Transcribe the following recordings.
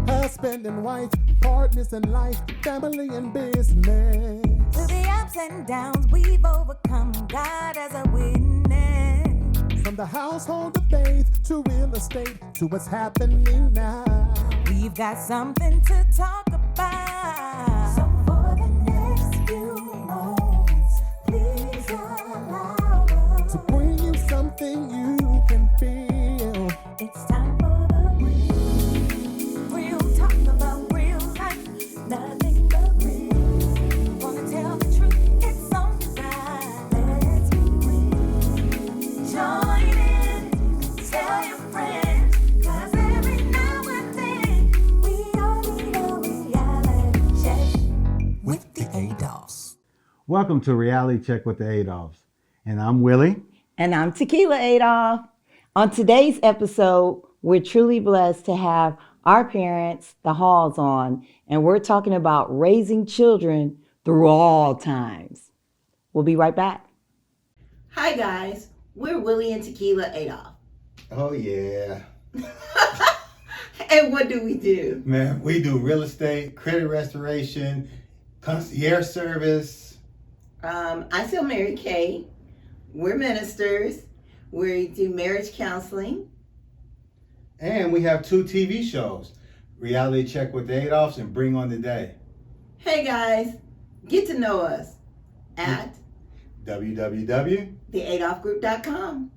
husband and wife, partners in life, family and business. Through the ups and downs, we've overcome. God as a witness. From the household of faith to real estate to what's happening now. We've got something to talk about. So for the next few moments, please allow us to bring you something you can feel. It's time for the real talk about real life. Nothing but real. Wanna tell the truth, it's on design. Let's be real. Join in, tell your friends. 'Cause every now and then, we all need a reality check with the Adolphs. Welcome to Reality Check with the Adolphs. And I'm Willie. And I'm Tequila Adolph. On today's episode, we're truly blessed to have our parents, the Halls, on, and we're talking about raising children through all times. We'll be right back. Hi guys, we're Willie and Tequila Adolph. Oh yeah. And what do we do? Man, we do real estate, credit restoration, concierge service. I sell Mary Kay. We're ministers. We do marriage counseling. And we have 2 TV shows, Reality Check with the Adolphs and Bring on the Day. Hey guys, get to know us at www.theadolphgroup.com.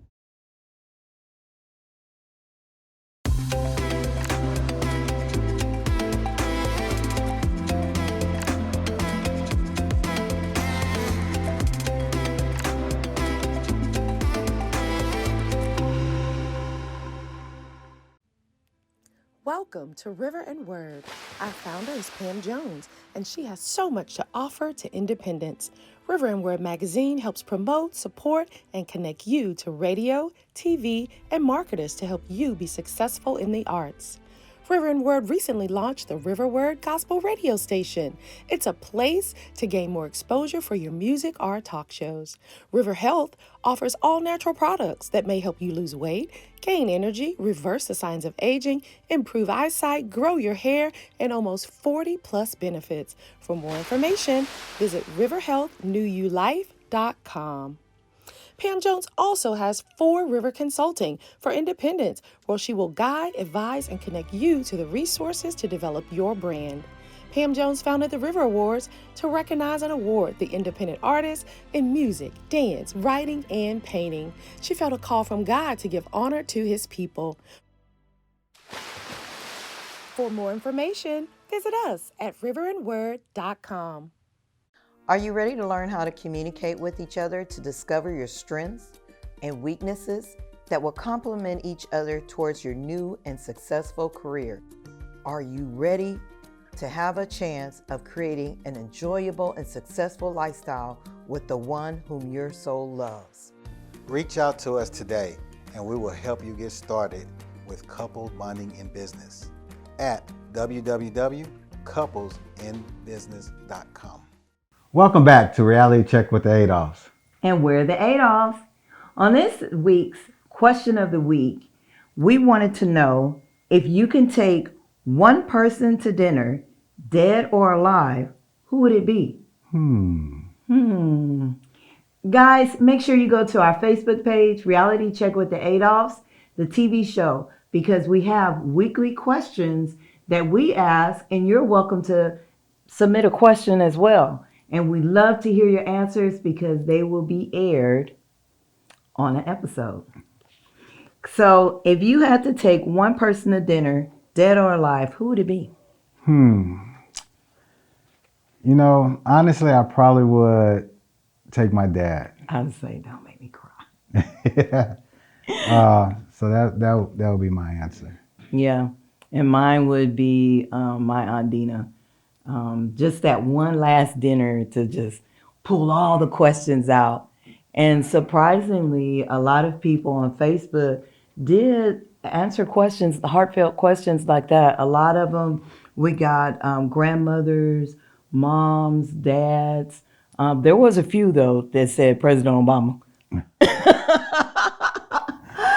Welcome to River and Word. Our founder is Pam Jones, and she has so much to offer to independents. River and Word magazine helps promote, support, and connect you to radio, TV, and marketers to help you be successful in the arts. River and Word recently launched the River Word Gospel Radio Station. It's a place to gain more exposure for your music or talk shows. River Health offers all natural products that may help you lose weight, gain energy, reverse the signs of aging, improve eyesight, grow your hair, and almost 40 plus benefits. For more information, visit riverhealthnewulife.com. Pam Jones also has 4 River Consulting for independents, where she will guide, advise, and connect you to the resources to develop your brand. Pam Jones founded the River Awards to recognize and award the independent artists in music, dance, writing, and painting. She felt a call from God to give honor to his people. For more information, visit us at riverandword.com. Are you ready to learn how to communicate with each other to discover your strengths and weaknesses that will complement each other towards your new and successful career? Are you ready to have a chance of creating an enjoyable and successful lifestyle with the one whom your soul loves? Reach out to us today and we will help you get started with couple bonding in business at www.couplesinbusiness.com. Welcome back to Reality Check with the Adolphs. And we're the Adolphs. On this week's question of the week, we wanted to know if you can take one person to dinner, dead or alive, who would it be? Guys, make sure you go to our Facebook page, Reality Check with the Adolphs, the TV show, because we have weekly questions that we ask, and you're welcome to submit a question as well. And we love to hear your answers because they will be aired on an episode. So if you had to take one person to dinner, dead or alive, who would it be? You know, honestly, I probably would take my dad. I would say, don't make me cry. So that would be my answer. Yeah. And mine would be my Aunt Dina. Just that one last dinner to just pull all the questions out. And surprisingly, a lot of people on Facebook did answer questions, heartfelt questions like that. A lot of them, we got grandmothers, moms, dads. There was a few, though, that said President Obama.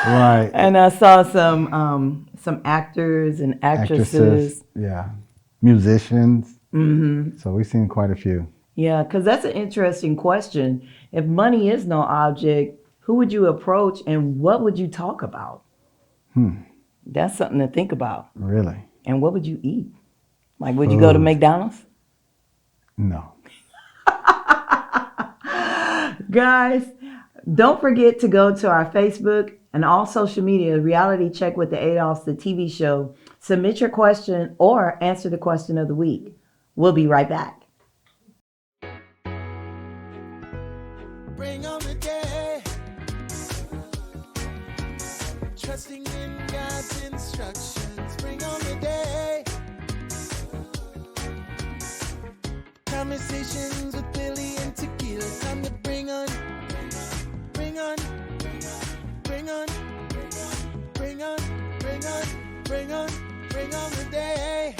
Right. And I saw some some actors and actresses. Yeah, musicians. Mm-hmm. So we've seen quite a few. Yeah, because that's an interesting question. If money is no object, who would you approach and what would you talk about? That's something to think about. Really? And what would you eat? Like, would you go to Food. McDonald's? No. Guys, don't forget to go to our Facebook and all social media, Reality Check with the Adolphs, the TV show. Submit your question or answer the question of the week. We'll be right back. Bring on the day. Trusting in God's instructions. Bring on the day. Conversations with Billy and Tequila. Time to bring on, bring on, bring on, bring on, bring on, bring on, bring on the day.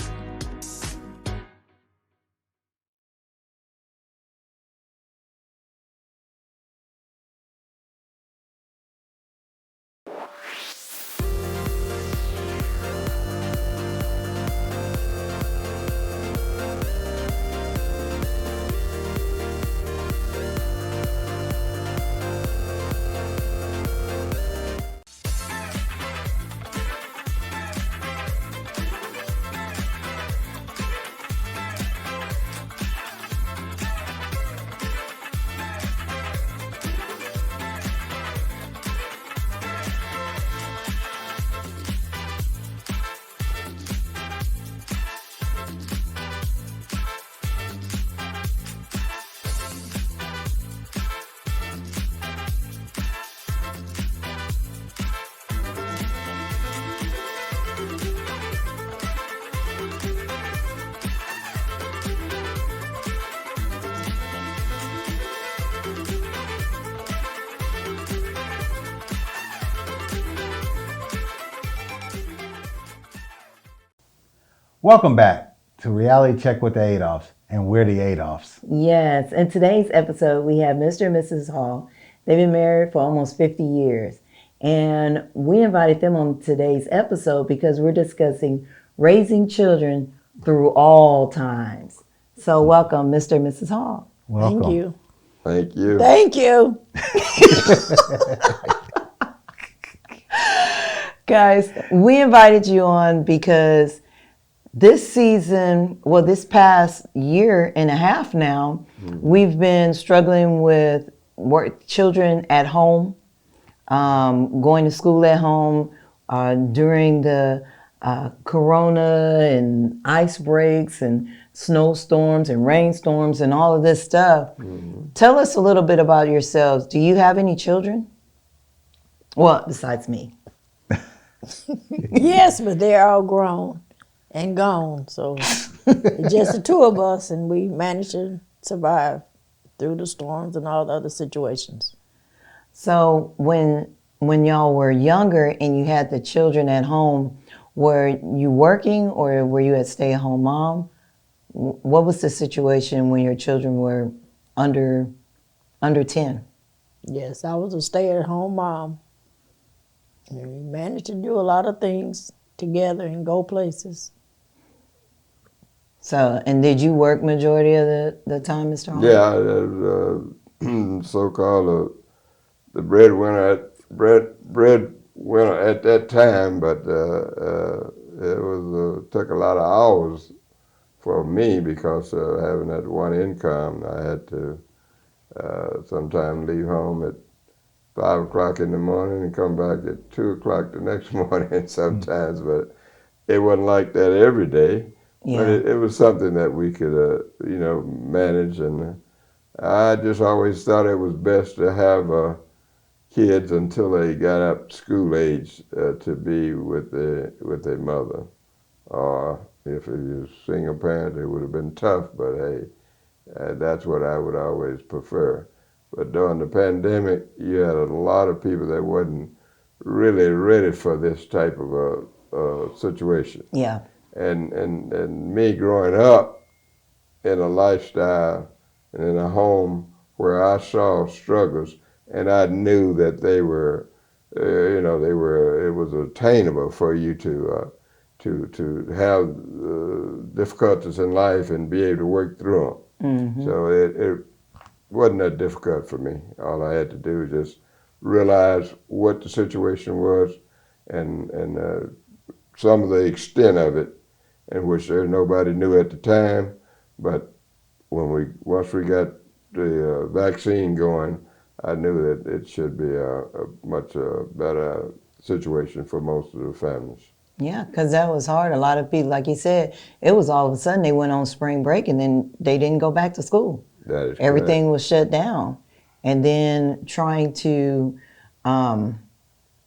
Welcome back to Reality Check with the Adolphs, and we're the Adolphs. Yes, in today's episode, we have Mr. and Mrs. Hall. They've been married for almost 50 years. And we invited them on today's episode because we're discussing raising children through all times. So welcome, Mr. and Mrs. Hall. Welcome. Thank you. Thank you. Thank you. Guys, we invited you on because this season, well, this past year and a half now, we've been struggling with children at home, going to school at home during the corona and ice breaks and snowstorms and rainstorms and all of this stuff. Tell us a little bit about yourselves. Do you have any children? Well, besides me. Yes, but they're all grown and gone. So it's just the two of us, and we managed to survive through the storms and all the other situations. So when y'all were younger and you had the children at home, were you working or were you a stay-at-home mom? What was the situation when your children were under 10? Yes, I was a stay-at-home mom. And we managed to do a lot of things together and go places. So, and did you work majority of the time, Mr. Hall? Yeah, I was so-called the breadwinner at that time, but it was took a lot of hours for me because having that one income. I had to sometimes leave home at 5 o'clock in the morning and come back at 2 o'clock the next morning sometimes, but it wasn't like that every day. Yeah. But it was something that we could, manage, and I just always thought it was best to have kids until they got up school age to be with their mother. Or if it was single parent, it would have been tough, but hey, that's what I would always prefer. But during the pandemic, you had a lot of people that wasn't really ready for this type of a situation. Yeah. And me growing up in a lifestyle and in a home where I saw struggles, and I knew that they were you know, it was attainable for you to have difficulties in life and be able to work through them. So it wasn't that difficult for me. All I had to do was just realize what the situation was and some of the extent of it, in which nobody knew at the time. But once we got the vaccine going, I knew that it should be a much better situation for most of the families. Yeah, because that was hard. A lot of people, like you said, it was all of a sudden they went on spring break and then they didn't go back to school. That is Everything correct. was shut down. And then trying to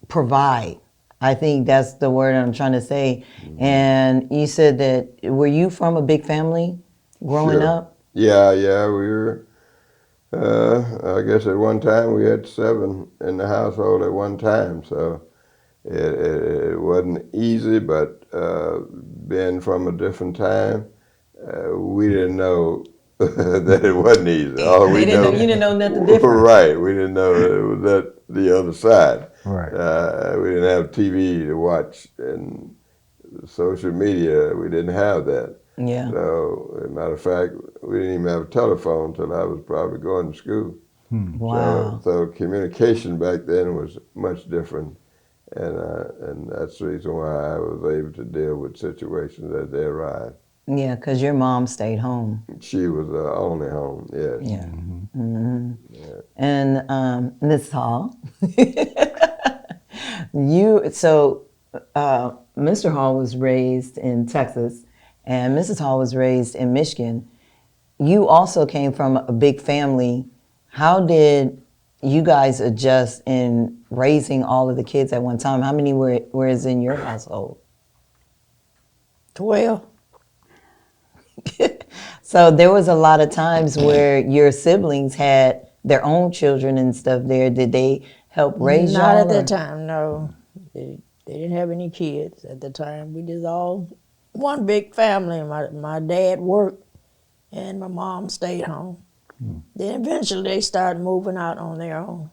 provide. I think that's the word I'm trying to say. And you said that, were you from a big family growing Sure. up? Yeah, we were. I guess at one time we had 7 in the household at one time, so it wasn't easy. But being from a different time, we didn't know that it wasn't easy. All we You didn't know nothing different. Right, we didn't know that it was that the other side. Right. We didn't have TV to watch and social media. We didn't have that. Yeah. So, as a matter of fact, we didn't even have a telephone until I was probably going to school. Wow. So communication back then was much different, and that's the reason why I was able to deal with situations as they arrived. Yeah, because your mom stayed home. She was only home, yes. Yeah. Yeah. And Ms. Hall, Mr. Hall was raised in Texas and Mrs. Hall was raised in Michigan. You also came from a big family. How did you guys adjust in raising all of the kids at one time? How many were in your household? 12. So there was a lot of times where your siblings had their own children and stuff there. Did they help raise y'all? Not at that or- time, no. They didn't have any kids at the time. We just all one big family. My dad worked and my mom stayed home. Then eventually they started moving out on their own.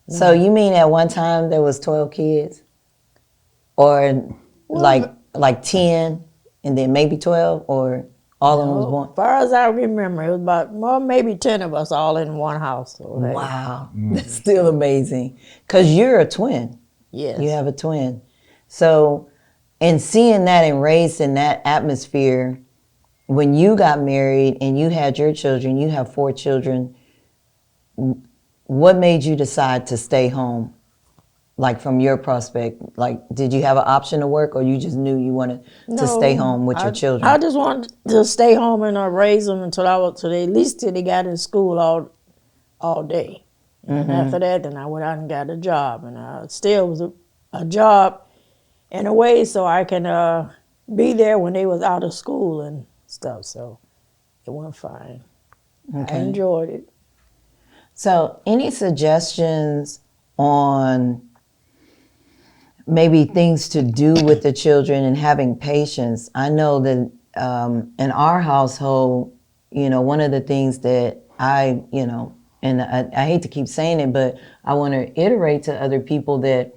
So you mean at one time there was 12 kids? Or like 10 and then maybe 12, or all of them was born? As far as I remember, it was about maybe 10 of us all in one house. Wow, that's still amazing. Because you're a twin. Yes. You have a twin. So, and seeing that and raised in that atmosphere, when you got married and you had your children, you have 4 children, what made you decide to stay home? Like from your prospect, like did you have an option to work, or you just knew you wanted to stay home with your children? I just wanted to stay home and raise them until at least till they got in school all day. And after that, then I went out and got a job, and I still was a job in a way so I can be there when they was out of school and stuff. So it went fine. Okay. I enjoyed it. So, any suggestions on maybe things to do with the children and having patience? I know that in our household, one of the things that and I hate to keep saying it, but I want to iterate to other people that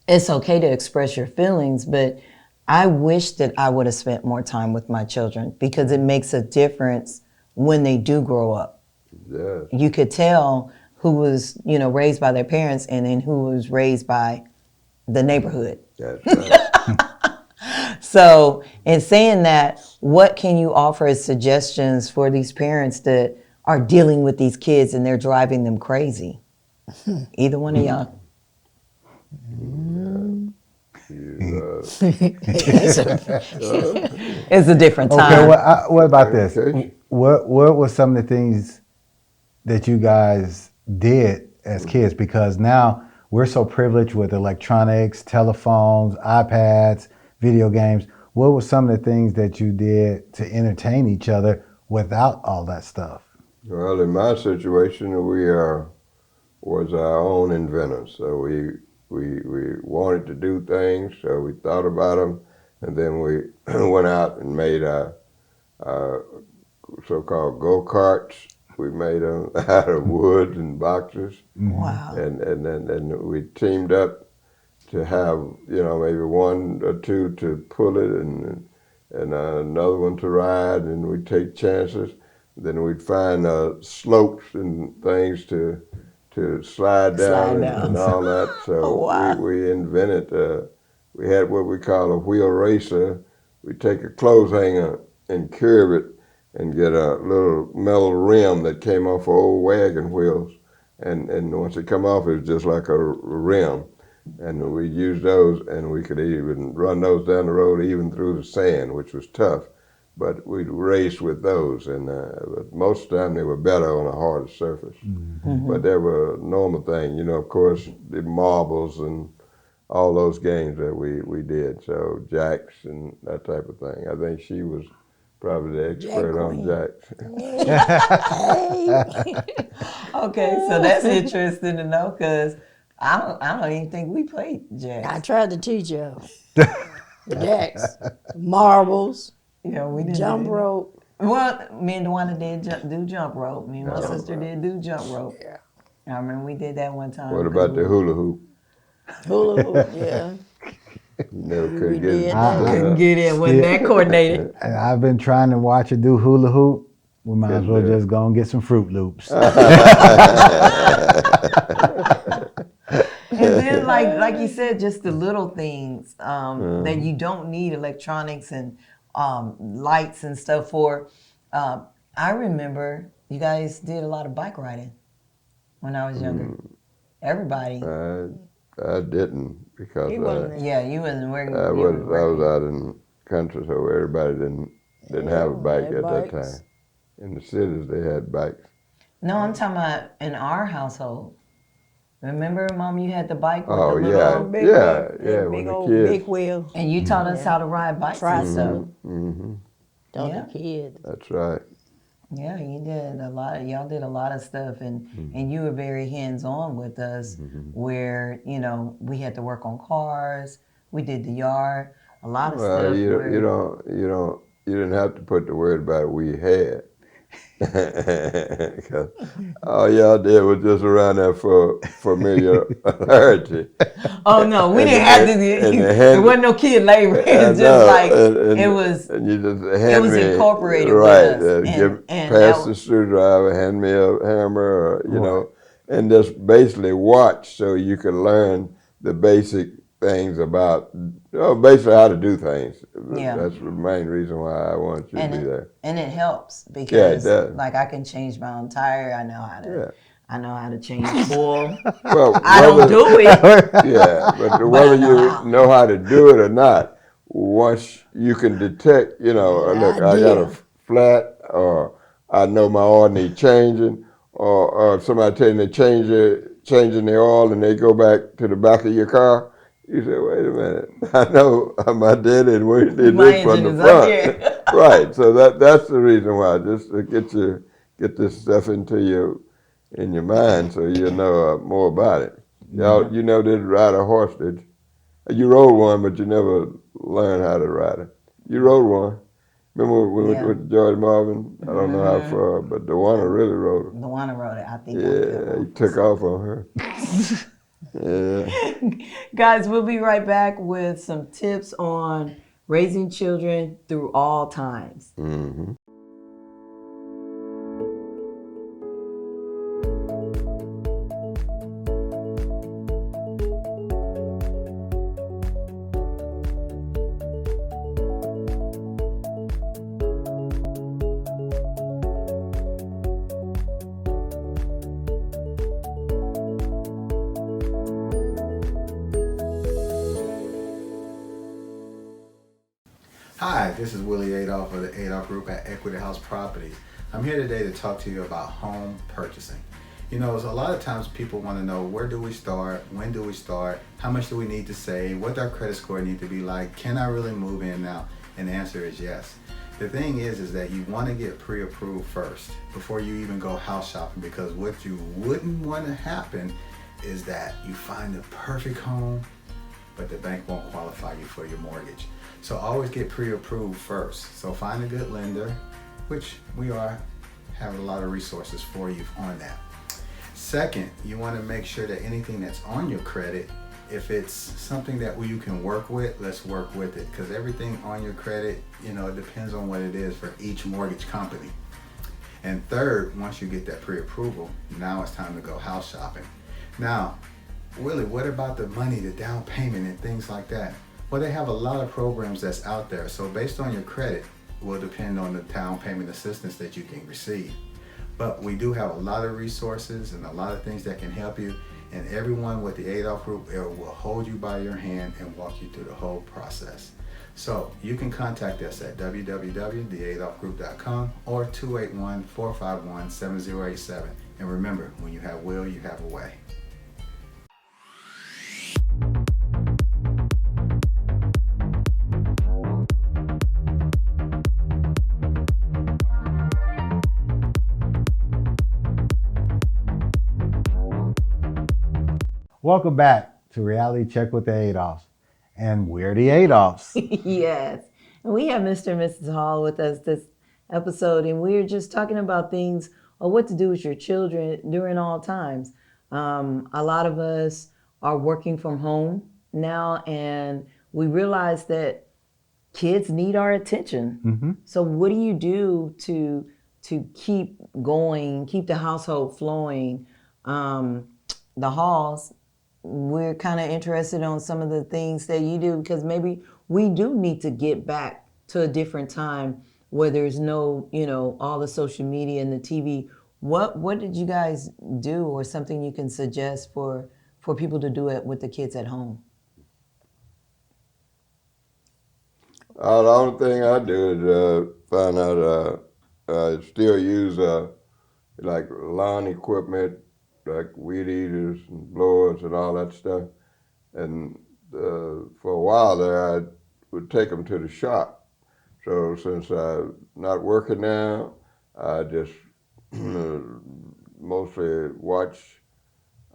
it's okay to express your feelings, but I wish that I would have spent more time with my children, because it makes a difference when they do grow up. Yes. You could tell who was, raised by their parents and then who was raised by the neighborhood. That's right. So, in saying that, what can you offer as suggestions for these parents that are dealing with these kids and they're driving them crazy? Either one of y'all. It's a different time. Okay, what about this? Okay. What were some of the things that you guys did as kids? Because now we're so privileged with electronics, telephones, iPads, video games. What were some of the things that you did to entertain each other without all that stuff? Well, in my situation, we was our own inventors. So we wanted to do things, so we thought about them, and then we went out and made our so-called go-karts, We made them out of wood and boxes. Wow. And we teamed up to have, maybe one or two to pull it and another one to ride, and we'd take chances. Then we'd find slopes and things to slide down, and all that. So we invented, we had what we call a wheel racer. We'd take a clothes hanger and curve it and get a little metal rim that came off of old wagon wheels. And once it come off, it was just like a rim. And we used those, and we could even run those down the road even through the sand, which was tough. But we'd race with those, and but most of the time they were better on a harder surface. But they were a normal thing. Of course, the marbles and all those games that we did. So jacks and that type of thing. I think she was probably the expert on jacks. Okay, so that's interesting to know, because I don't even think we played jacks. I tried to teach you. Jacks, marbles, we didn't jump rope. Well, me and Dwana did do jump rope. Me and my sister did do jump rope. Yeah. I remember we did that one time. What about the hula hoop? Hula hoop, yeah. Never could get it. Couldn't get it. Wasn't that coordinated. I've been trying to watch her do hula hoop. We might as well just go and get some Fruit Loops. And then, like you said, just the little things that you don't need electronics and lights and stuff for. I remember you guys did a lot of bike riding when I was younger. Everybody. I didn't, because you wasn't working. I was out in the country, so everybody didn't have a bike at that time. In the cities, they had bikes. No, I'm talking about in our household. Remember, Mom, you had the bike with the little big kids. wheel. And you taught us how to ride bikes and stuff. Taught the kids. That's right. Yeah, you did a lot. Y'all did a lot of stuff, and you were very hands-on with us. Where we had to work on cars. We did the yard. A lot of stuff. You didn't have to put the word about it. We had. Because all y'all did was just around there for familiarity. Oh no, we didn't have to. There wasn't no kid labor. It's just like it was. And you just it was incorporated right, with us. Pass the screwdriver, hand me a hammer, or and just basically watch so you could learn the basic things about basically how to do things. Yeah. That's the main reason why I want you to be there. And it helps because it does. like I can change my own tire. I know how to change oil. Well, I don't do it. Yeah, but whether you know how to do it or not, once you can detect, look, I got a flat, or I know my oil needs changing, or if somebody telling you they're changing the oil and they go back to the back of your car, you say, wait a minute, I know my daddy and we did this from the front. Right, so that's the reason why, just to get this stuff in your mind so you'll know more about it. Y'all, you never did ride a horse, did you? You rode one, but you never learned how to ride it. You rode one. Remember when we went with George Marvin? I don't know how far, but Dewana really rode it. Dewana rode it, I think. Yeah, he took off on her. Yeah. Guys, we'll be right back with some tips on raising children through all times. Mm-hmm. Hi, this is Willie Adolph of the Adolph Group at Equity House Properties. I'm here today to talk to you about home purchasing. A lot of times people want to know, where do we start? When do we start? How much do we need to save? What does our credit score need to be like? Can I really move in now? And the answer is yes. The thing is that you want to get pre-approved first before you even go house shopping, because what you wouldn't want to happen is that you find the perfect home, but the bank won't qualify you for your mortgage. So always get pre-approved first. So find a good lender, which we have a lot of resources for you on that. Second, you want to make sure that anything that's on your credit, if it's something that you can work with, let's work with it, because everything on your credit, you know, it depends on what it is for each mortgage company. And third, once you get that pre-approval, now it's time to go house shopping. Now, Willie, what about the money, the down payment and things like that? Well, they have a lot of programs that's out there. So based on your credit will depend on the down payment assistance that you can receive. But we do have a lot of resources and a lot of things that can help you. And everyone with the Adolphs Group will hold you by your hand and walk you through the whole process. So you can contact us at www.theadolphsgroup.com or 281-451-7087. And remember, when you have will, you have a way. Welcome back to Reality Check with the Adolphs. And we're the Adolphs. Yes. And we have Mr. and Mrs. Hall with us this episode, and we're just talking about things or what to do with your children during all times. A lot of us are working from home now, and we realize that kids need our attention. Mm-hmm. So what do you do to keep going, keep the household flowing? The Halls, we're kind of interested on some of the things that you do, because maybe we do need to get back to a different time where there's no, you know, all the social media and the TV. What did you guys do, or something you can suggest for people to do it with the kids at home? The only thing I do is find out I still use like lawn equipment, like weed eaters and blowers and all that stuff. And for a while there, I would take them to the shop. So since I'm not working now, I just mostly watch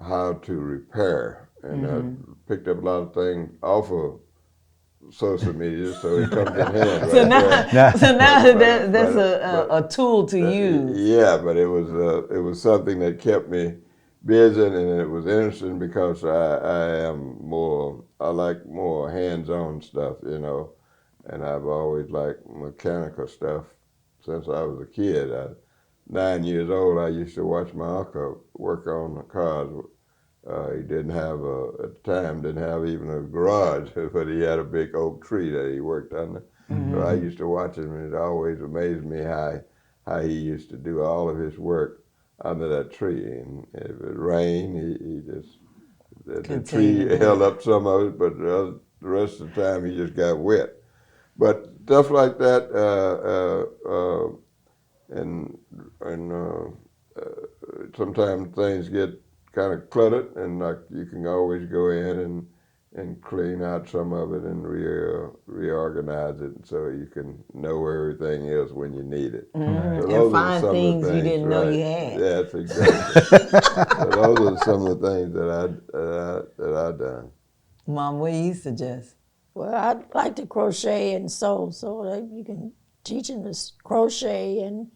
how to repair. And I picked up a lot of things off of social media, so it comes in handy. So now that's a tool to use. Yeah, but it was something that kept me busy, and it was interesting because I like more hands-on stuff, you know, and I've always liked mechanical stuff since I was a kid. 9 years old, I used to watch my uncle work on the cars. He didn't have at the time didn't have even a garage, but he had a big oak tree that he worked under. So I used to watch him, and it always amazed me how he used to do all of his work under that tree. And if it rained, he just the tree held up some of it, but the rest of the time he just got wet. But stuff like that, and sometimes things get kind of cluttered, and like you can always go in and clean out some of it and reorganize it so you can know where everything is when you need it. So and find things you didn't know you had. Yes, exactly. So those are some of the things that I've done. Mom, what do you suggest? Well, I'd like to crochet and sew, so that you can teach them to crochet and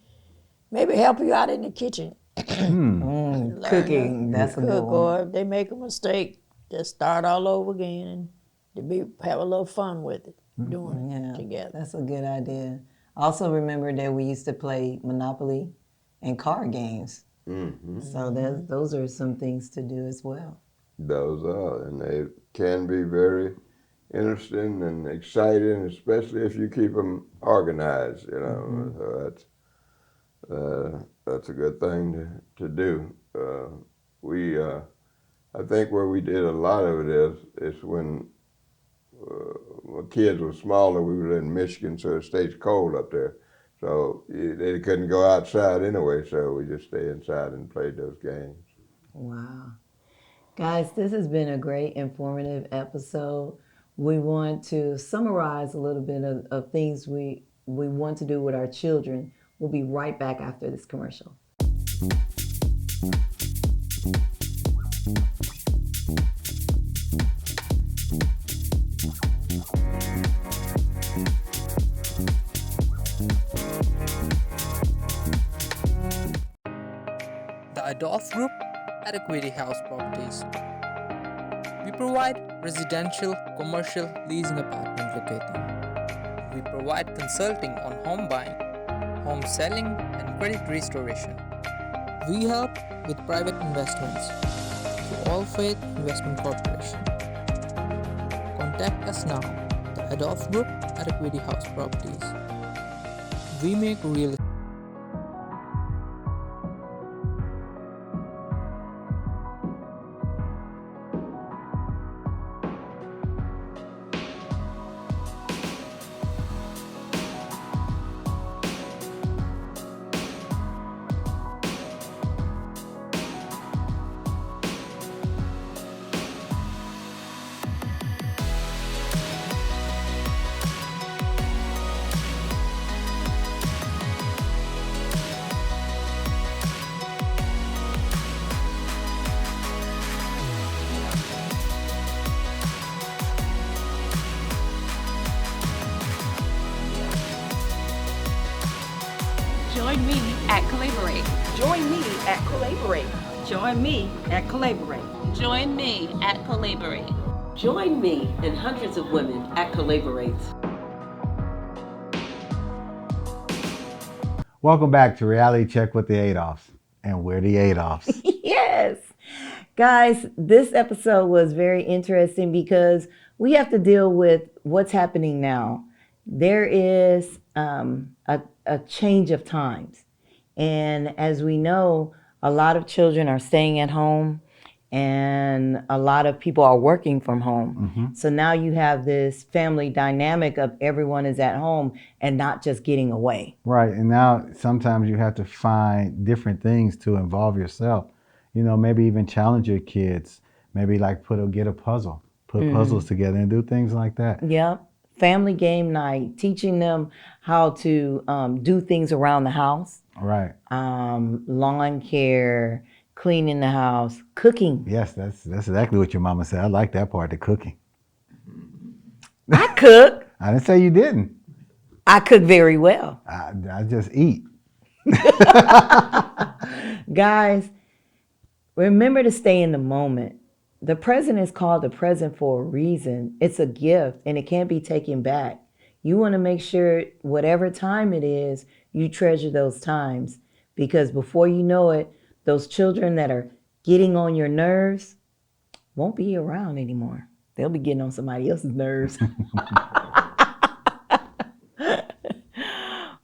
maybe help you out in the kitchen. Cooking, that's a good Cook, one. or if they make a mistake, just start all over again and have a little fun with it, doing it together. That's a good idea. Also remember that we used to play Monopoly and card games. So those are some things to do as well. Those are, and they can be very interesting and exciting, especially if you keep them organized, you know. So that's a good thing to do. I think where we did a lot of it is when kids were smaller. We were in Michigan, so it stays cold up there. So they couldn't go outside anyway, so we just stay inside and played those games. Wow. Guys, this has been a great informative episode. We want to summarize a little bit of things we want to do with our children. We'll be right back after this commercial. Adolphs Group at Equity House Properties. We provide residential, commercial, leasing apartment locating. We provide consulting on home buying, home selling, and credit restoration. We help with private investments through All Faith Investment Corporation. Contact us now, the Adolphs Group at Equity House Properties. We make real estate. Join me at Collaborate. Join me at Collaborate. Join me at Collaborate. Join me at Collaborate. Join me and hundreds of women at Collaborate. Welcome back to Reality Check with the Adolphs. And we're the Adolphs. Yes. Guys, this episode was very interesting because we have to deal with what's happening now. There is a change of times. And as we know, a lot of children are staying at home and a lot of people are working from home. Mm-hmm. So now you have this family dynamic of everyone is at home and not just getting away. Right. And now sometimes you have to find different things to involve yourself. You know, maybe even challenge your kids. Maybe like get a puzzle, put puzzles together and do things like that. Yep. Family game night, teaching them how to do things around the house. Right. Lawn care, cleaning the house, cooking. Yes, that's exactly what your mama said. I like that part, the cooking. I cook. I didn't say you didn't. I cook very well. I just eat. Guys, remember to stay in the moment. The present is called the present for a reason. It's a gift and it can't be taken back. You want to make sure whatever time it is, you treasure those times, because before you know it, those children that are getting on your nerves won't be around anymore. They'll be getting on somebody else's nerves.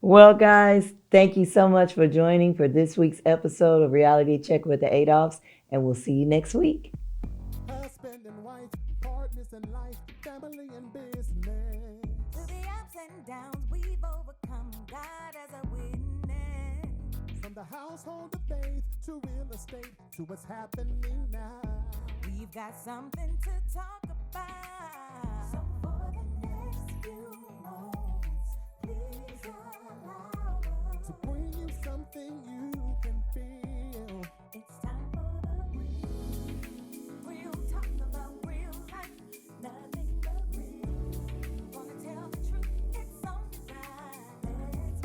Well, guys, thank you so much for joining for this week's episode of Reality Check with the Adolphs, and we'll see you next week. Husband and wife, partners in life, family and business. Through the ups and downs, we've overcome. God as a witness. From the household of faith to real estate to what's happening now. We've got something to talk about. So